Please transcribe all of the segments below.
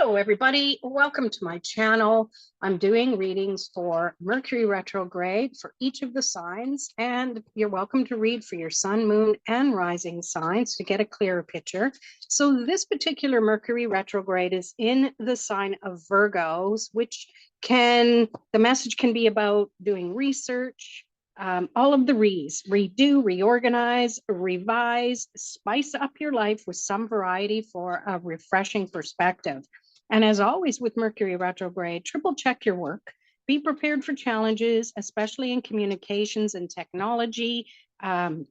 Hello, everybody. Welcome to my channel. I'm doing readings for Mercury retrograde for each of the signs, and you're welcome to read for your sun, moon, and rising signs to get a clearer picture. So this particular Mercury retrograde is in the sign of Virgos, which the message can be about doing research, all of the re's: redo, reorganize, revise, spice up your life with some variety for a refreshing perspective. And as always with Mercury retrograde, triple check your work. Be prepared for challenges, especially in communications and technology. Back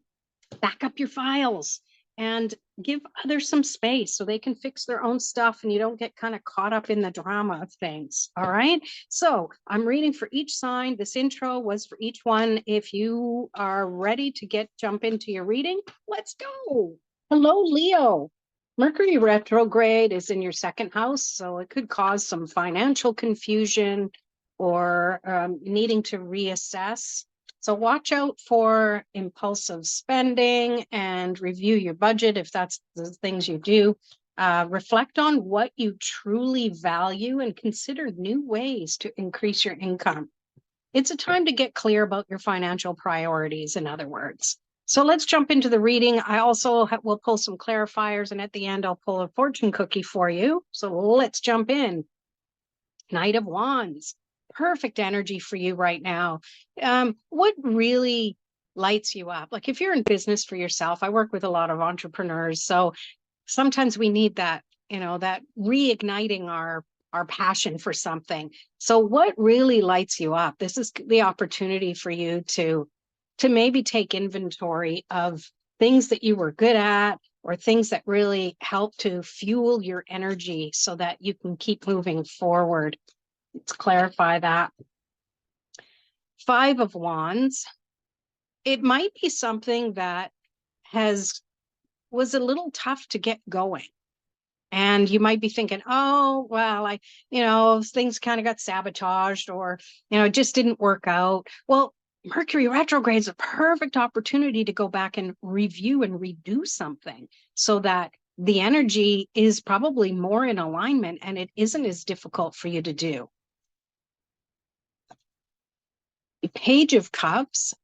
up your files and give others some space so they can fix their own stuff and you don't get kind of caught up in the drama of things. All right. So I'm reading for each sign. This intro was for each one. If you are ready to jump into your reading, let's go. Hello, Leo. Mercury retrograde is in your second house, so it could cause some financial confusion or needing to reassess. So watch out for impulsive spending and review your budget if that's the things you do. Reflect on what you truly value and consider new ways to increase your income. It's a time to get clear about your financial priorities, in other words. So let's jump into the reading. I also will pull some clarifiers, and at the end, I'll pull a fortune cookie for you. So let's jump in. Knight of Wands. Perfect energy for you right now. What really lights you up? Like if you're in business for yourself, I work with a lot of entrepreneurs. So sometimes we need that, that reigniting our passion for something. So what really lights you up? This is the opportunity for you to maybe take inventory of things that you were good at or things that really help to fuel your energy so that you can keep moving forward. Let's clarify that. Five of Wands. It might be something that was a little tough to get going. And you might be thinking, oh, well, things kind of got sabotaged or, it just didn't work out. Well, Mercury retrograde is a perfect opportunity to go back and review and redo something so that the energy is probably more in alignment and it isn't as difficult for you to do. The Page of Cups.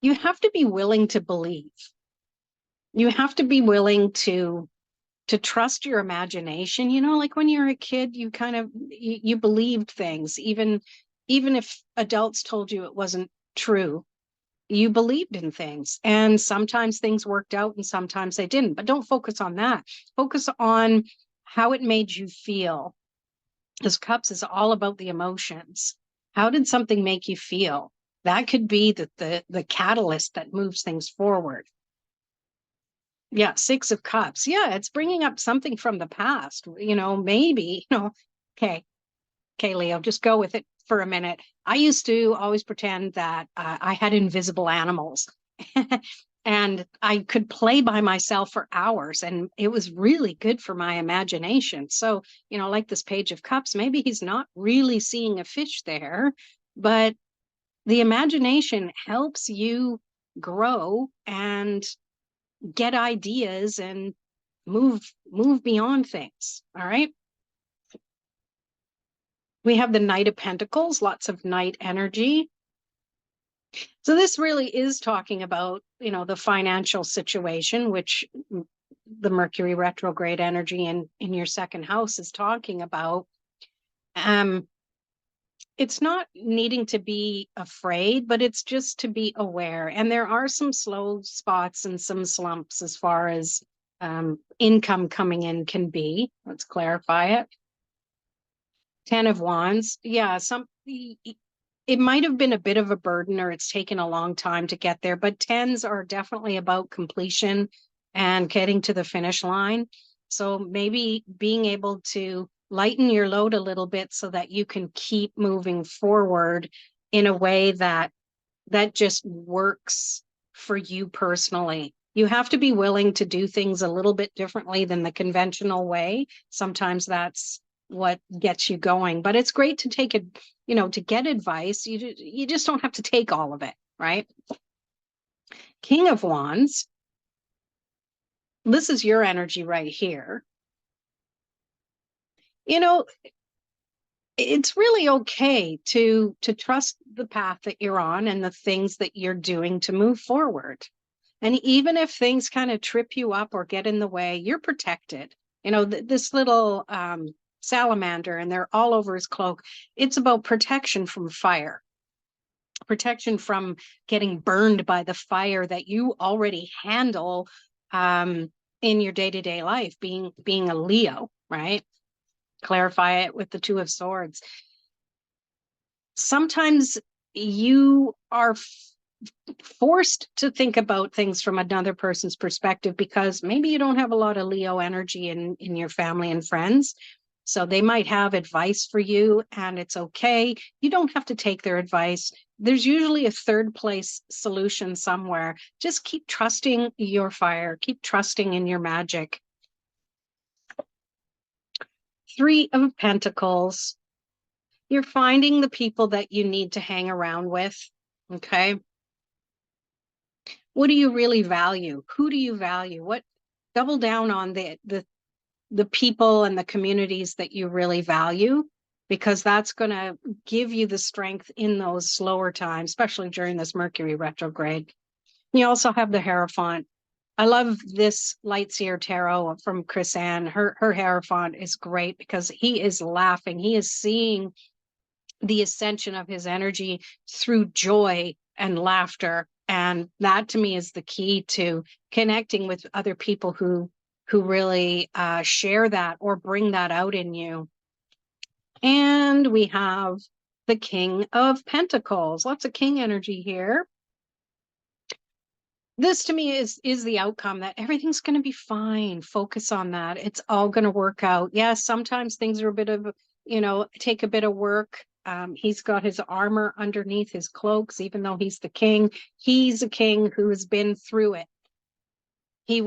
You have to be willing to believe. You have to be willing to trust your imagination. Like when you're a kid, you kind of, you believed things, even if adults told you it wasn't true, you believed in things. And sometimes things worked out and sometimes they didn't, but don't focus on that. Focus on how it made you feel. Because Cups is all about the emotions. How did something make you feel? That could be the catalyst that moves things forward. Yeah, Six of Cups. Yeah, it's bringing up something from the past. Maybe, okay, Leo, just go with it for a minute. I used to always pretend that I had invisible animals and I could play by myself for hours and it was really good for my imagination. So, like this Page of Cups, maybe he's not really seeing a fish there, but the imagination helps you grow and get ideas and move beyond things. All right. We have the Knight of Pentacles, lots of Knight energy. So this really is talking about, the financial situation, which the Mercury retrograde energy in your second house is talking about. It's not needing to be afraid, but it's just to be aware. And there are some slow spots and some slumps as far as income coming in can be. Let's clarify it. Ten of Wands. Yeah, it might have been a bit of a burden or it's taken a long time to get there, but tens are definitely about completion and getting to the finish line. So maybe being able to lighten your load a little bit so that you can keep moving forward in a way that just works for you personally. You have to be willing to do things a little bit differently than the conventional way. Sometimes that's what gets you going, but it's great to take it, to get advice. You just don't have to take all of it, right? King of Wands. This is your energy right here. You know, it's really okay to trust the path that you're on and the things that you're doing to move forward. And even if things kind of trip you up or get in the way, you're protected. This little salamander, and they're all over his cloak. It's about protection from fire, protection from getting burned by the fire that you already handle in your day-to-day life, being a Leo, right? Clarify it with the Two of Swords. Sometimes you are forced to think about things from another person's perspective because maybe you don't have a lot of Leo energy in your family and friends. So they might have advice for you, and it's okay. You don't have to take their advice. There's usually a third place solution somewhere. Just keep trusting your fire, keep trusting in your magic. Three of Pentacles. You're finding the people that you need to hang around with. Okay. What do you really value? Who do you value? What double down on the people and the communities that you really value, because that's going to give you the strength in those slower times, especially during this Mercury retrograde. You also have the Hierophant. I love this Lightseer Tarot from Chris Ann. Her Hierophant is great because he is laughing. He is seeing the ascension of his energy through joy and laughter. And that to me is the key to connecting with other people who really share that or bring that out in you. And we have the King of Pentacles. Lots of King energy here. This to me is the outcome, that everything's going to be fine. Focus on that. It's all going to work out. Yes, sometimes things are a bit of, take a bit of work. He's got his armor underneath his cloaks, even though he's the king. He's a king who has been through it. He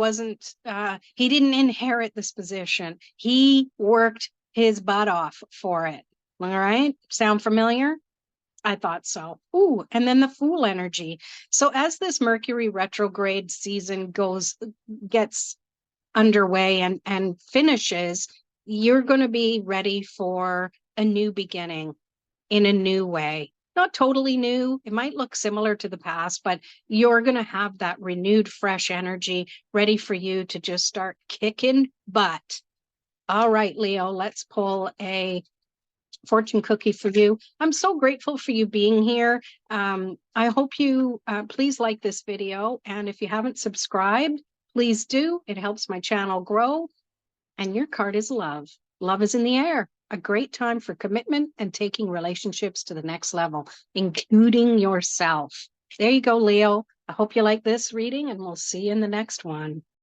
didn't inherit this position. He worked his butt off for it. All right. Sound familiar? I thought so. Ooh, and then the Fool energy. So as this Mercury retrograde season gets underway and finishes, you're going to be ready for a new beginning in a new way. Not totally new. It might look similar to the past, but you're going to have that renewed, fresh energy ready for you to just start kicking butt. All right, Leo, let's pull a fortune cookie for you. I'm so grateful for you being here. I hope you please like this video. And if you haven't subscribed, please do. It helps my channel grow. And your card is love. Love is in the air. A great time for commitment and taking relationships to the next level, including yourself. There you go, Leo. I hope you like this reading, and we'll see you in the next one.